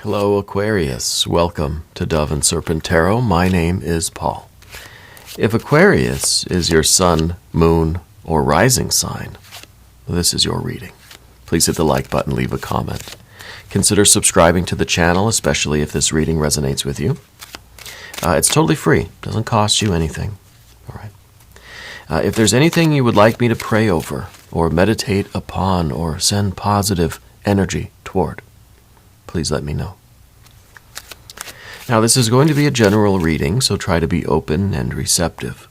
Hello, Aquarius. Welcome to Dove and Serpent Tarot. My name is Paul. If Aquarius is your sun, moon, or rising sign, this is your reading. Please hit the like button, leave a comment. Consider subscribing to the channel, especially if this reading resonates with you. It's totally free. Doesn't cost you anything. All right. If there's anything you would like me to pray over, or meditate upon, or send positive energy toward, please let me know. Now, this is going to be a general reading, so try to be open and receptive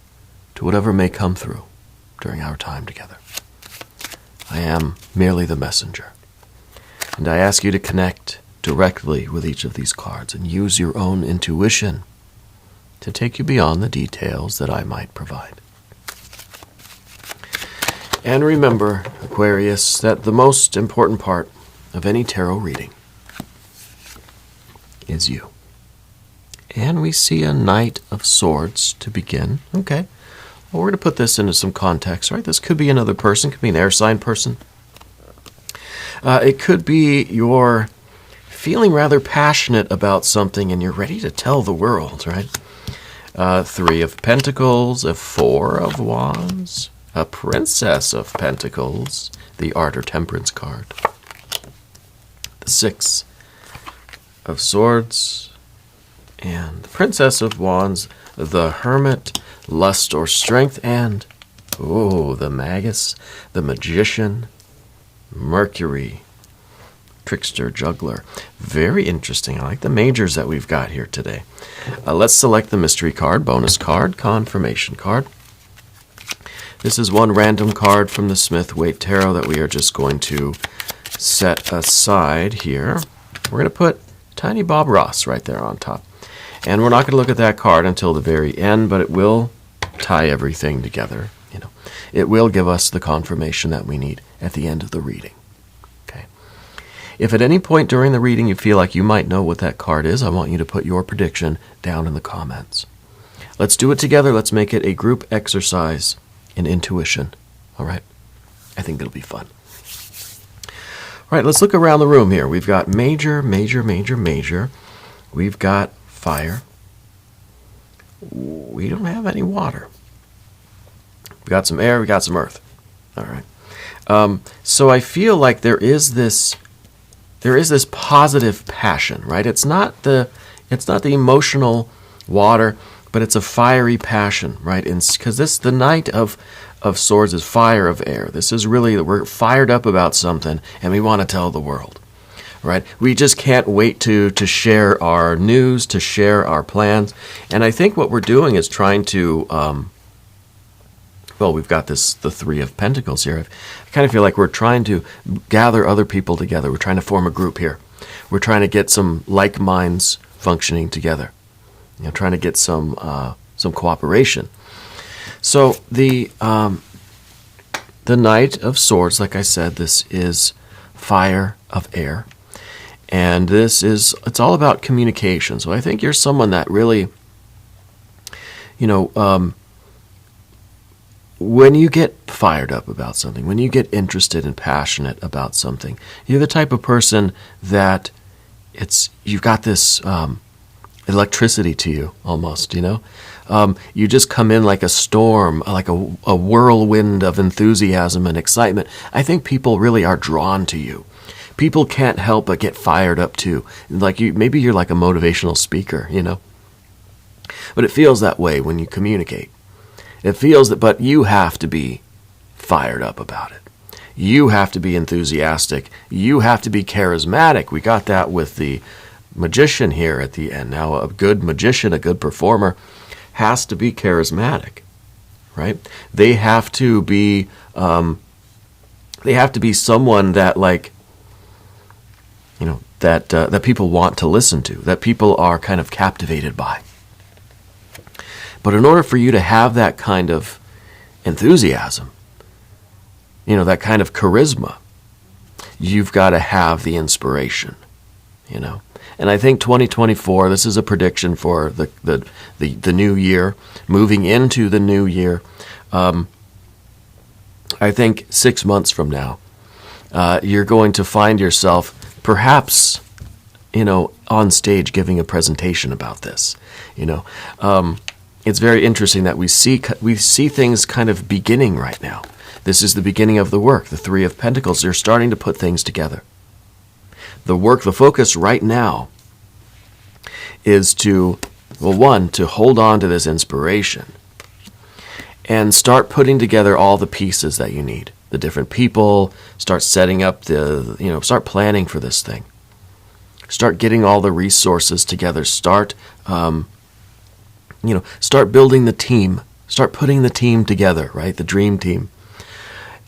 to whatever may come through during our time together. I am merely the messenger, and I ask you to connect directly with each of these cards and use your own intuition to take you beyond the details that I might provide. And remember, Aquarius, that the most important part of any tarot reading is you. And we see a Knight of Swords to begin. Okay. Well, we're going to put this into some context, right? This could be another person. Could be an air sign person. It could be you're feeling rather passionate about something and you're ready to tell the world, right? Three of Pentacles, a Four of Wands, a Princess of Pentacles, the Art or Temperance card, the Six of Swords, and the Princess of Wands, the Hermit, Lust or Strength, and, the Magus, the Magician, Mercury, Trickster, Juggler. Very interesting. I like the majors that we've got here today. Let's select the mystery card, bonus card, confirmation card. This is one random card from the Smith-Waite Tarot that we are just going to set aside here. We're going to put Tiny Bob Ross right there on top. And we're not going to look at that card until the very end, but it will tie everything together. It will give us the confirmation that we need at the end of the reading. Okay. If at any point during the reading you feel like you might know what that card is, I want you to put your prediction down in the comments. Let's do it together. Let's make it a group exercise in intuition. All right? I think it'll be fun. All right, let's look around the room here. We've got major, major, major, major. We've got fire. We don't have any water. We got some air, we got some earth. All right. So I feel like there is this positive passion, right? It's not the emotional water, but it's a fiery passion, right? Because the Knight of Swords is fire of air. This is really, we're fired up about something and we want to tell the world. Right? We just can't wait to share our news, to share our plans. And I think what we're doing is trying to, we've got the Three of Pentacles here. I kind of feel like we're trying to gather other people together. We're trying to form a group here. We're trying to get some like minds functioning together. Trying to get some cooperation. So the Knight of Swords, like I said, this is fire of air. And it's all about communication. So I think you're someone that really, when you get fired up about something, when you get interested and passionate about something, you're the type of person that you've got this electricity to you almost, you just come in like a storm, like a whirlwind of enthusiasm and excitement. I think people really are drawn to you. People can't help but get fired up too. Like maybe you're like a motivational speaker, But it feels that way when you communicate. It feels that, but you have to be fired up about it. You have to be enthusiastic. You have to be charismatic. We got that with the Magician here at the end. Now, a good magician, a good performer, has to be charismatic, right? They have to be someone that that people want to listen to, that people are kind of captivated by. But in order for you to have that kind of enthusiasm, that kind of charisma, you've got to have the inspiration, And I think 2024, this is a prediction for the new year, moving into the new year. I think 6 months from now, you're going to find yourself perhaps on stage giving a presentation about this. It's very interesting that we see things kind of beginning right now. This is the beginning of the work. The Three of Pentacles, they're starting to put things together. The focus right now is to hold on to this inspiration and start putting together all the pieces that you need. The different people, start setting up start planning for this thing. Start getting all the resources together. Start building the team. Start putting the team together, right? The dream team.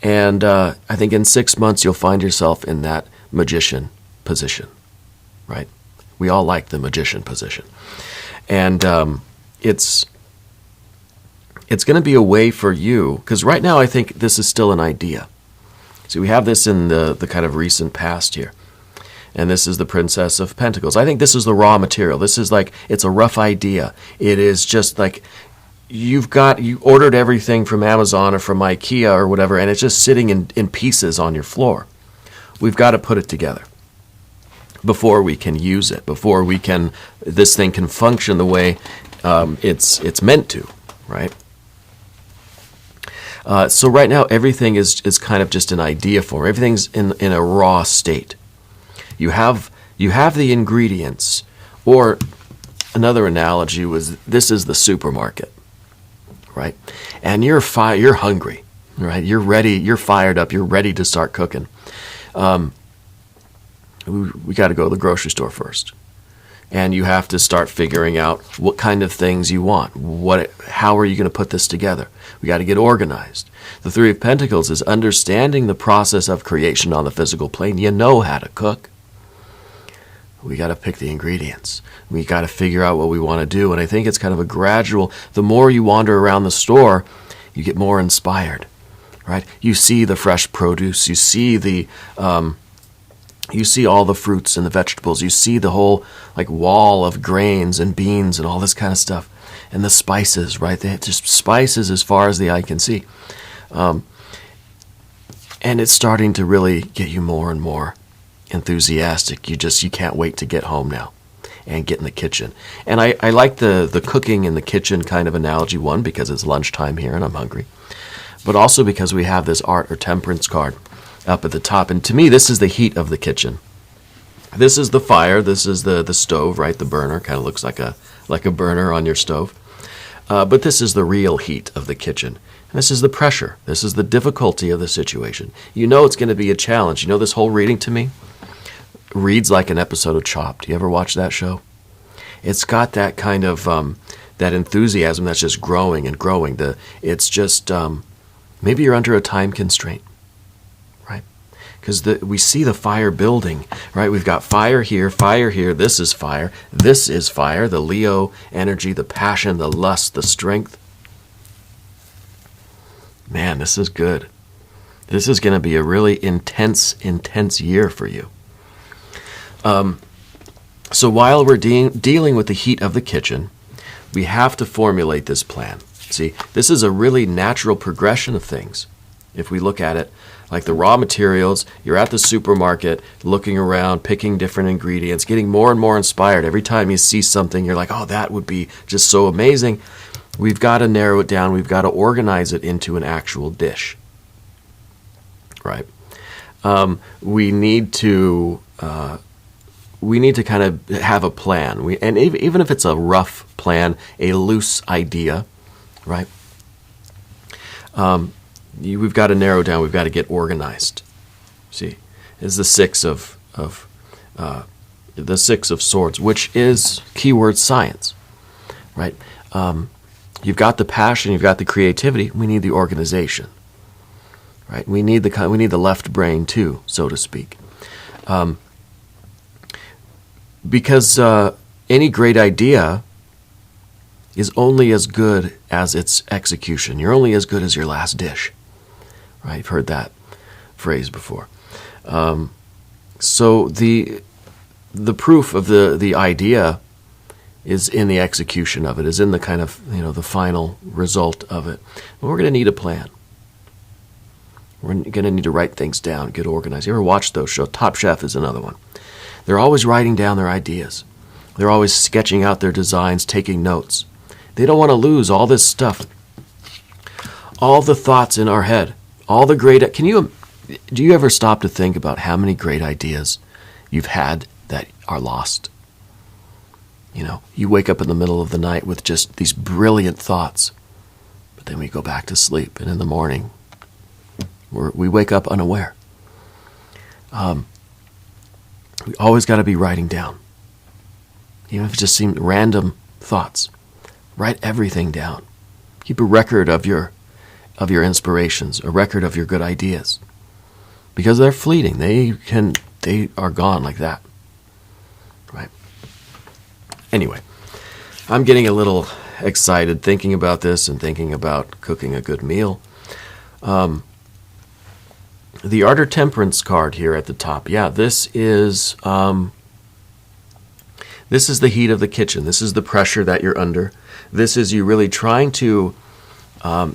And I think in 6 months you'll find yourself in that magician position, right? We all like the magician position. And it's going to be a way for you, because right now I think this is still an idea. See, we have this in the kind of recent past here. And this is the Princess of Pentacles. I think this is the raw material. This is like, it's a rough idea. It is just like, you ordered everything from Amazon or from IKEA or whatever, and it's just sitting in pieces on your floor. We've got to put it together before we can use it, before this thing can function the way it's meant to, right? So right now, everything is kind of just an idea form. Everything's in a raw state. You have the ingredients, or another analogy was, this is the supermarket, right? And you're hungry, right? You're ready. You're fired up. You're ready to start cooking. We got to go to the grocery store first, and you have to start figuring out what kind of things you want. How are you going to put this together? We got to get organized. The Three of Pentacles is understanding the process of creation on the physical plane. You know how to cook. We got to pick the ingredients. We got to figure out what we want to do. And I think it's kind of a gradual, the more you wander around the store, you get more inspired, right? You see the fresh produce. You see you see all the fruits and the vegetables. You see the whole wall of grains and beans and all this kind of stuff. And the spices, right? They have just spices as far as the eye can see. And it's starting to really get you more and more enthusiastic. You can't wait to get home now and get in the kitchen. And I like the cooking in the kitchen kind of analogy, one, because it's lunchtime here and I'm hungry, but also because we have this art or temperance card up at the top. And to me, this is the heat of the kitchen. This is the fire. This is the stove, right? The burner kind of looks like a burner on your stove. But this is the real heat of the kitchen. And this is the pressure. This is the difficulty of the situation. You know it's going to be a challenge. You know, this whole reading to me reads like an episode of Chopped. You ever watch that show? It's got that kind of that enthusiasm that's just growing and growing. It's just maybe you're under a time constraint, right? Because we see the fire building, right? We've got fire here, fire here. This is fire. This is fire. The Leo energy, the passion, the lust, the strength. Man, this is good. This is going to be a really intense year for you. So while we're dealing with the heat of the kitchen, we have to formulate this plan. See, this is a really natural progression of things. If we look at it like the raw materials, you're at the supermarket, looking around, picking different ingredients, getting more and more inspired. Every time you see something, you're like, oh, that would be just so amazing. We've got to narrow it down. We've got to organize it into an actual dish, right? We need to kind of have a plan. And even if it's a rough plan, a loose idea, right? We've got to narrow down. We've got to get organized. See, is the Six of Swords, which is keyword science, right? You've got the passion, you've got the creativity. We need the organization, right? We need the left brain too, so to speak, because any great idea is only as good as its execution. You're only as good as your last dish, right? You've heard that phrase before. So the proof of the idea is in the execution of it, is in the kind of, the final result of it. But we're going to need a plan. We're going to need to write things down, get organized. You ever watch those shows? Top Chef is another one. They're always writing down their ideas. They're always sketching out their designs, taking notes. They don't want to lose all this stuff, all the thoughts in our head, all the great... Do you ever stop to think about how many great ideas you've had that are lost? You know, you wake up in the middle of the night with just these brilliant thoughts, but then we go back to sleep, and in the morning, we wake up unaware. We always got to be writing down. Even if it just seems random thoughts, write everything down. Keep a record of your inspirations, a record of your good ideas, because they're fleeting. They are gone like that, right? Anyway, I'm getting a little excited thinking about this and thinking about cooking a good meal. The Art or Temperance card here at the top. Yeah, this is the heat of the kitchen. This is the pressure that you're under. This is you really trying to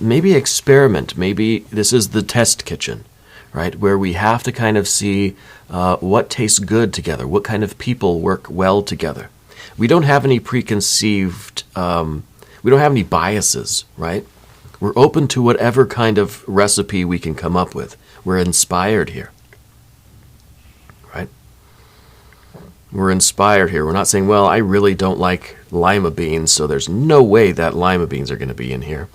maybe experiment. Maybe this is the test kitchen, right? Where we have to kind of see what tastes good together, what kind of people work well together. We don't have any preconceived, we don't have any biases, right? We're open to whatever kind of recipe we can come up with. We're inspired here, right? We're inspired here. We're not saying, well, I really don't like lima beans, so there's no way that lima beans are going to be in here.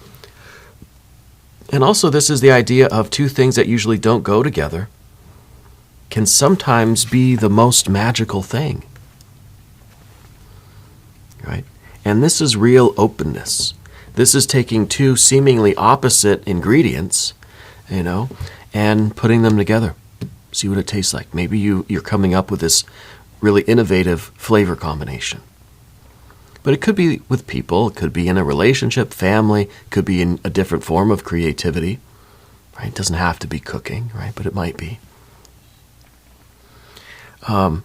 And also, this is the idea of two things that usually don't go together can sometimes be the most magical thing, right? And this is real openness. This is taking two seemingly opposite ingredients, and putting them together. See what it tastes like. Maybe you're coming up with this really innovative flavor combination. But it could be with people. It could be in a relationship, family. It could be in a different form of creativity. Right? It doesn't have to be cooking, right? But it might be. I'm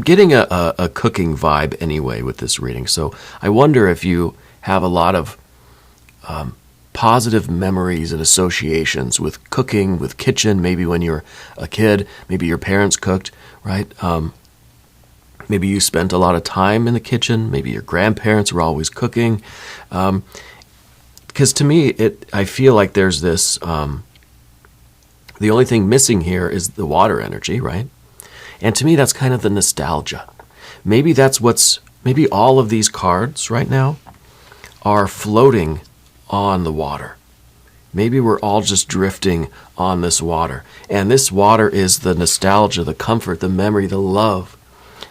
getting a cooking vibe anyway with this reading. So I wonder if you have a lot of positive memories and associations with cooking, with kitchen, maybe when you were a kid, maybe your parents cooked, right? Maybe you spent a lot of time in the kitchen, maybe your grandparents were always cooking. Because to me, I feel like there's this, the only thing missing here is the water energy, right? And to me, that's kind of the nostalgia. Maybe maybe all of these cards right now are floating on the water. Maybe we're all just drifting on this water. And this water is the nostalgia, the comfort, the memory, the love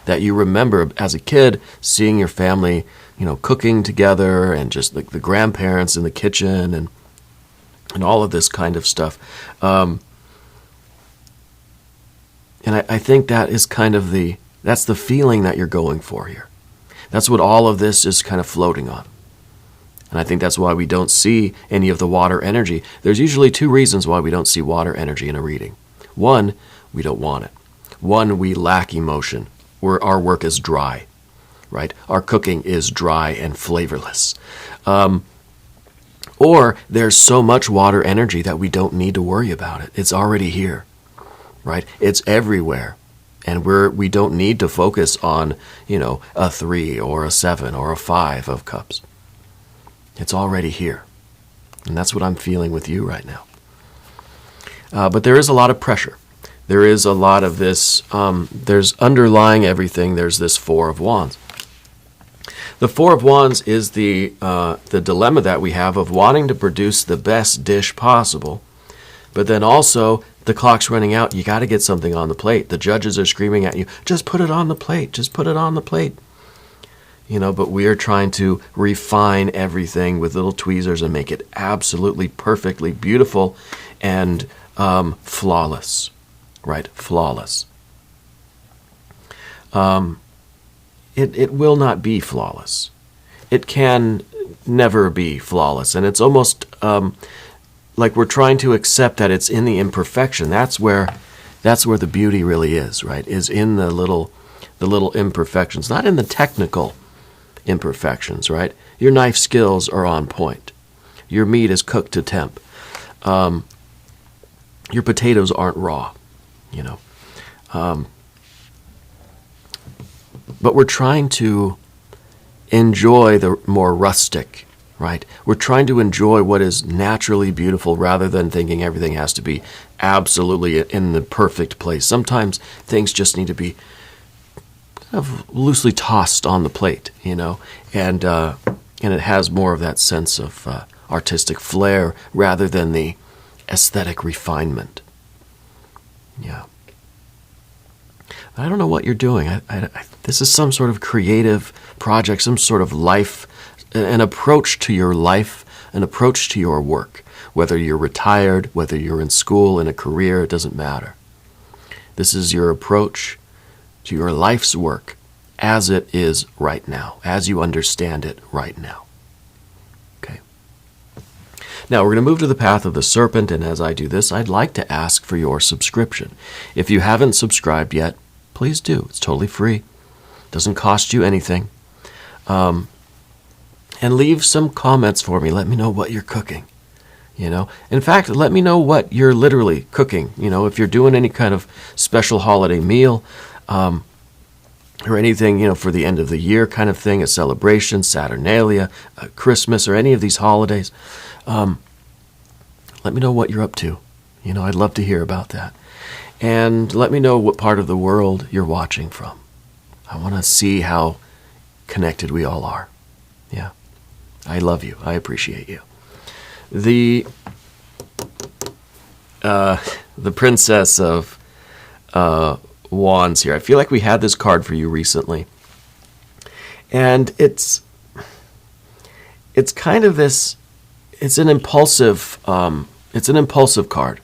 that you remember as a kid, seeing your family, cooking together, and just like the grandparents in the kitchen and all of this kind of stuff. And I think that is kind of that's the feeling that you're going for here. That's what all of this is kind of floating on. And I think that's why we don't see any of the water energy. There's usually two reasons why we don't see water energy in a reading. One, we don't want it. One, we lack emotion. Our work is dry, right? Our cooking is dry and flavorless. Or there's so much water energy that we don't need to worry about it. It's already here, right? It's everywhere. And we don't need to focus on, a 3 or a 7 or a 5 of cups. It's already here. And that's what I'm feeling with you right now. But there is a lot of pressure. There is a lot of this, there's underlying everything, there's this Four of Wands. The Four of Wands is the dilemma that we have of wanting to produce the best dish possible, but then also the clock's running out. You got to get something on the plate. The judges are screaming at you, just put it on the plate, just put it on the plate. But we are trying to refine everything with little tweezers and make it absolutely perfectly beautiful and flawless, right? Flawless. It will not be flawless. It can never be flawless, and it's almost like we're trying to accept that it's in the imperfection. That's where the beauty really is, right? Is in the little imperfections, not in the technical imperfections, right? Your knife skills are on point. Your meat is cooked to temp. Your potatoes aren't raw, But we're trying to enjoy the more rustic, right? We're trying to enjoy what is naturally beautiful rather than thinking everything has to be absolutely in the perfect place. Sometimes things just need to be kind of loosely tossed on the plate, and it has more of that sense of artistic flair rather than the aesthetic refinement. Yeah. I don't know what you're doing. This is some sort of creative project, some sort of life, an approach to your life, an approach to your work. Whether you're retired, whether you're in school, in a career, it doesn't matter. This is your approach to your life's work as it is right now, as you understand it right now. Okay. Now we're going to move to the path of the serpent, and as I do this, I'd like to ask for your subscription. If you haven't subscribed yet, please do. It's totally free. Doesn't cost you anything. And leave some comments for me. Let me know what you're cooking. In fact, let me know what you're literally cooking. If you're doing any kind of special holiday meal, or anything, for the end of the year kind of thing, a celebration, Saturnalia, Christmas, or any of these holidays, let me know what you're up to. I'd love to hear about that. And let me know what part of the world you're watching from. I want to see how connected we all are. Yeah. I love you. I appreciate you. The Princess of Wands here. I feel like we had this card for you recently. And it's kind of this, it's an impulsive card.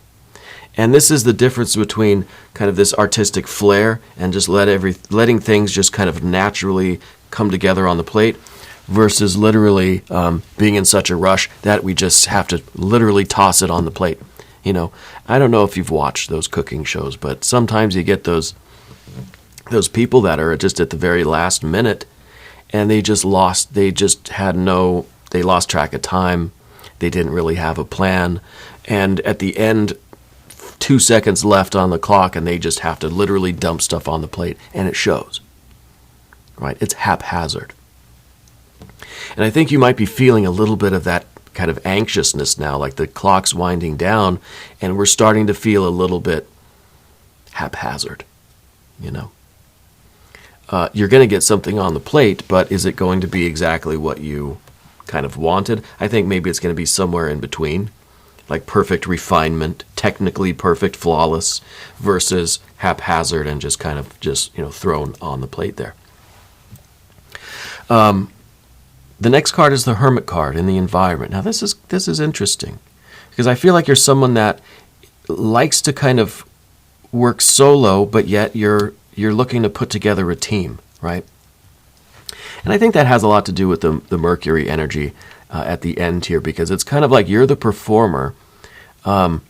And this is the difference between kind of this artistic flair and just letting things just kind of naturally come together on the plate versus literally being in such a rush that we just have to literally toss it on the plate. I don't know if you've watched those cooking shows, but sometimes you get those people that are just at the very last minute and they lost track of time. They didn't really have a plan. And at the end, 2 seconds left on the clock and they just have to literally dump stuff on the plate, and it shows. Right? It's haphazard. And I think you might be feeling a little bit of that kind of anxiousness now, like the clock's winding down and we're starting to feel a little bit haphazard. You're going to get something on the plate, but is it going to be exactly what you kind of wanted? I think maybe it's going to be somewhere in between, like perfect refinement, technically perfect, flawless, versus haphazard and just kind of thrown on the plate there. The next card is the Hermit card in the environment. Now this is interesting because I feel like you're someone that likes to kind of work solo, but yet you're looking to put together a team, right? And I think that has a lot to do with the Mercury energy at the end here, because it's kind of like you're the performer, but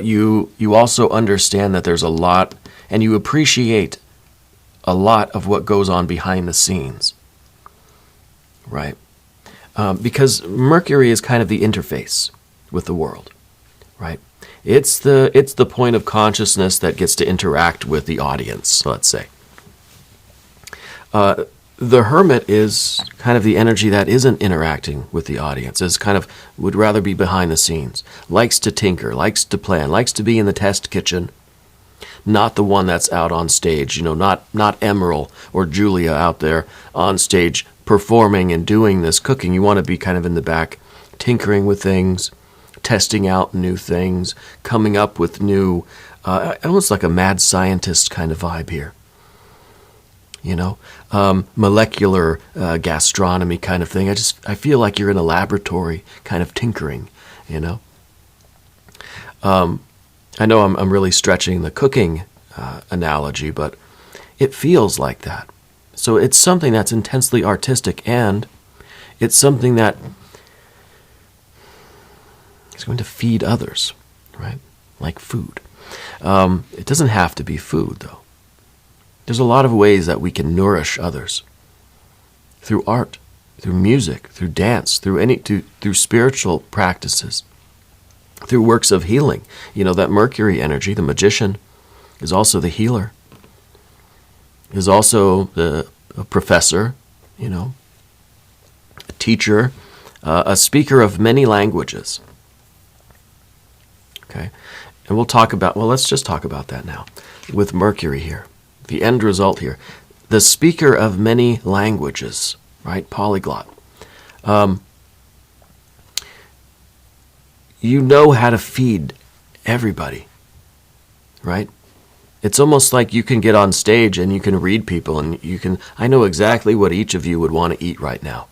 you also understand that there's a lot, and you appreciate a lot of what goes on behind the scenes. Right? Because Mercury is kind of the interface with the world, right? It's the point of consciousness that gets to interact with the audience, let's say. The Hermit is kind of the energy that isn't interacting with the audience, is kind of would rather be behind the scenes, likes to tinker, likes to plan, likes to be in the test kitchen, not the one that's out on stage, not Emerald or Julia out there on stage performing and doing this cooking. You want to be kind of in the back, tinkering with things, testing out new things, coming up with new, almost like a mad scientist kind of vibe here. Molecular gastronomy kind of thing. I feel like you're in a laboratory kind of tinkering, I know I'm really stretching the cooking analogy, but it feels like that. So it's something that's intensely artistic, and it's something that is going to feed others, right? Like food. It doesn't have to be food, though. There's a lot of ways that we can nourish others. Through art, through music, through dance, through spiritual practices, through works of healing. That Mercury energy, the magician, is also the healer. is also a professor, a teacher, a speaker of many languages. Okay, and let's just talk about that now. With Mercury here, the end result here, the speaker of many languages, right? Polyglot. You know how to feed everybody, right? It's almost like you can get on stage and you can read people and I know exactly what each of you would want to eat right now.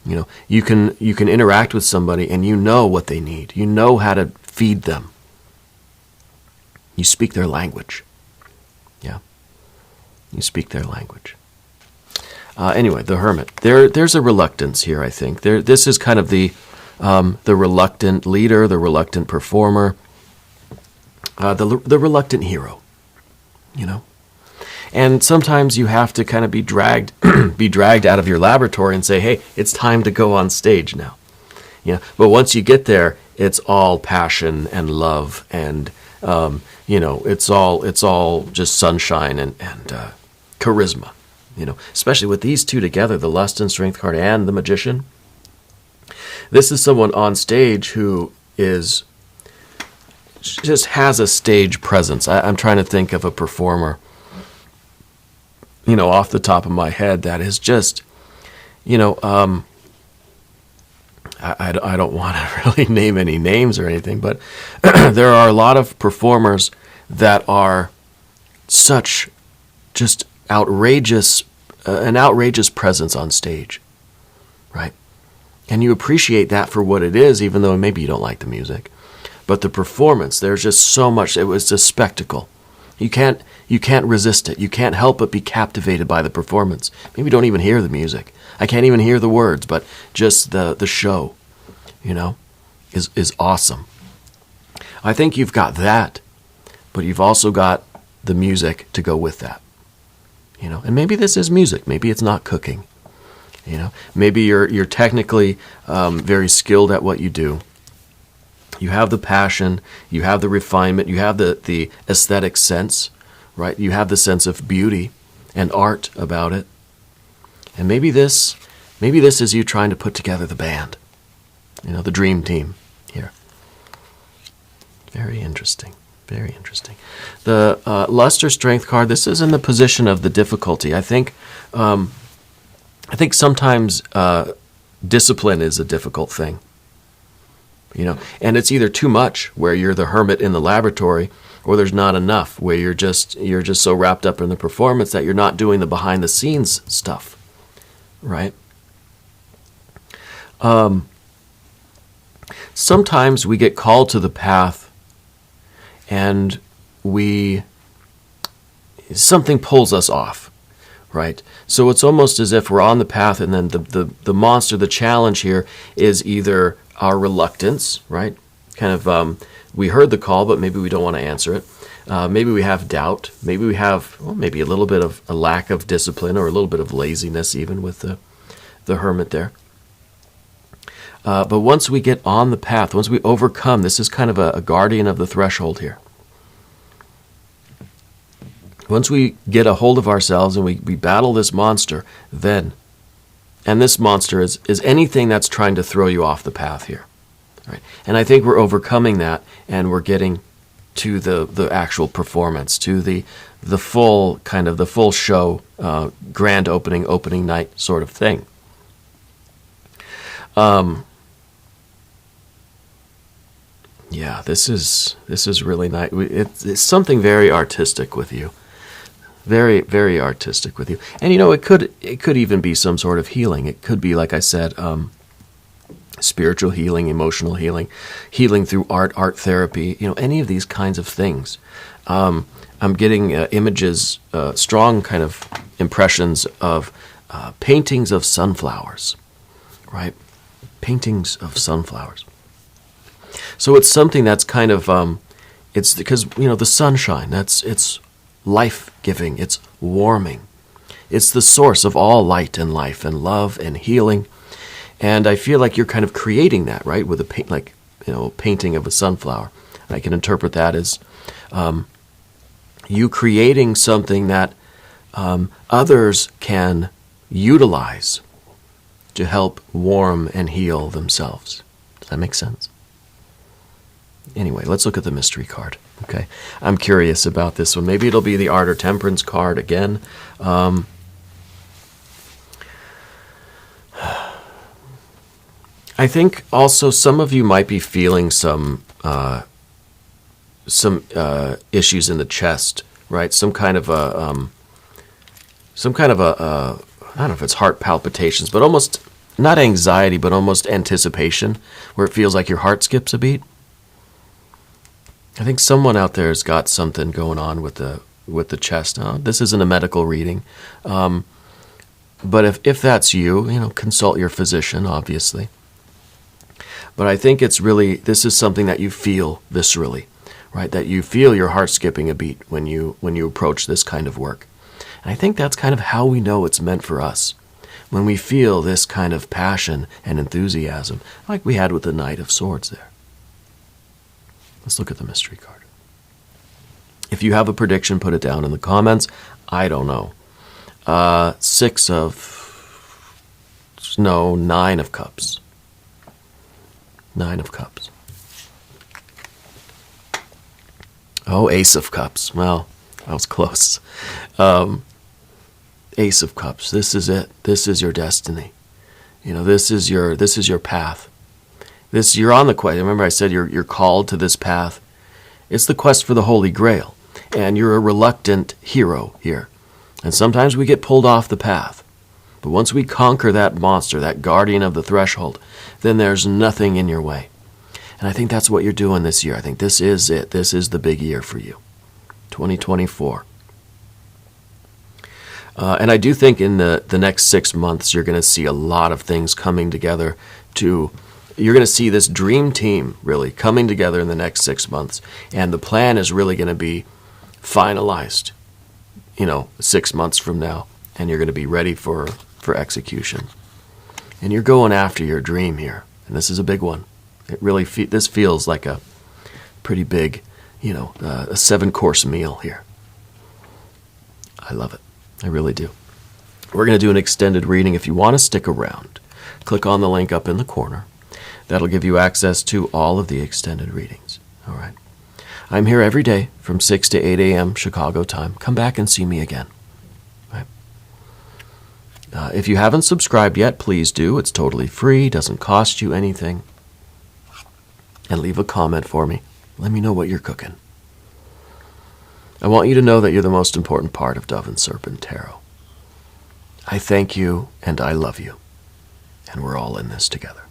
You can interact with somebody and you know what they need. You know how to feed them. You speak their language. Yeah. You speak their language. Anyway, the Hermit. There's a reluctance here, I think. This is kind of the reluctant leader, the reluctant performer, the reluctant hero, And sometimes you have to kind of be dragged out of your laboratory and say, hey, it's time to go on stage now. But once you get there, it's all passion and love and, it's all just sunshine and charisma, especially with these two together, the Lust and Strength card and the Magician. This is someone on stage who just has a stage presence. I'm trying to think of a performer, off the top of my head that is just, I don't want to really name any names or anything, but there are a lot of performers that are such just outrageous, an outrageous presence on stage, right? And you appreciate that for what it is, even though maybe you don't like the music. But the performance, there's just so much. It was a spectacle. You can't resist it. You can't help but be captivated by the performance. Maybe you don't even hear the music. I can't even hear the words, but just the show, is awesome. I think you've got that, but you've also got the music to go with that. And maybe this is music. Maybe it's not cooking. Maybe you're technically very skilled at what you do. You have the passion, you have the refinement, you have the aesthetic sense, right? You have the sense of beauty and art about it. And maybe this is you trying to put together the band, the dream team here. Very interesting. Very interesting. The Lust or Strength card, this is in the position of the difficulty. I think sometimes discipline is a difficult thing. And it's either too much, where you're the hermit in the laboratory, or there's not enough, where you're just so wrapped up in the performance that you're not doing the behind the scenes stuff, right? Sometimes we get called to the path, and something pulls us off, right? So it's almost as if we're on the path, and then the monster, the challenge here is either our reluctance, right? Kind of, we heard the call, but maybe we don't want to answer it. Maybe we have doubt. Maybe we have, maybe a little bit of a lack of discipline, or a little bit of laziness, even with the hermit there. But once we get on the path, once we overcome, this is kind of a guardian of the threshold here. Once we get a hold of ourselves and we battle this monster, then, and this monster is anything that's trying to throw you off the path here. Right? And I think we're overcoming that, and we're getting to the actual performance, to the full show, grand opening night sort of thing. Yeah, this is really nice. It's something very artistic with you. Very, very artistic with you. And it could even be some sort of healing. It could be, like I said, spiritual healing, emotional healing, healing through art therapy, any of these kinds of things. I'm getting images, strong kind of impressions of paintings of sunflowers, right? Paintings of sunflowers. So it's something that's kind of, it's because, the sunshine, it's life-giving, it's warming. It's the source of all light and life and love and healing. And I feel like you're kind of creating that, right, with a painting of a sunflower. I can interpret that as you creating something that others can utilize to help warm and heal themselves. Does that make sense? Anyway, let's look at the mystery card. Okay, I'm curious about this one. Maybe it'll be the Art or Temperance card again. I think also some of you might be feeling some issues in the chest, right? Some kind of a I don't know if it's heart palpitations, but almost not anxiety, but almost anticipation, where it feels like your heart skips a beat. I think someone out there has got something going on with the chest. This isn't a medical reading, but if that's you, consult your physician, obviously. But I think this is something that you feel viscerally, right? That you feel your heart skipping a beat when you approach this kind of work. And I think that's kind of how we know it's meant for us. When we feel this kind of passion and enthusiasm, like we had with the Knight of Swords there. Let's look at the mystery card. If you have a prediction, put it down in the comments. I don't know. 9 of Cups. 9 of Cups. Oh, Ace of Cups. Well, that was close. Ace of Cups. This is it. This is your destiny. This is your path. You're on the quest. Remember I said you're called to this path. It's the quest for the Holy Grail. And you're a reluctant hero here. And sometimes we get pulled off the path. But once we conquer that monster, that guardian of the threshold, then there's nothing in your way. And I think that's what you're doing this year. I think this is it. This is the big year for you. 2024. And I do think in the next 6 months, you're going to see a lot of things coming together you're going to see this dream team really coming together in the next 6 months. And the plan is really going to be finalized, 6 months from now. And you're going to be ready for execution. And you're going after your dream here. And this is a big one. It really this feels like a pretty big, a 7-course meal here. I love it. I really do. We're going to do an extended reading. If you want to stick around, click on the link up in the corner. That'll give you access to all of the extended readings. All right. I'm here every day from 6 to 8 a.m. Chicago time. Come back and see me again. Right. If you haven't subscribed yet, please do. It's totally free. Doesn't cost you anything. And leave a comment for me. Let me know what you're cooking. I want you to know that you're the most important part of Dove and Serpent Tarot. I thank you and I love you. And we're all in this together.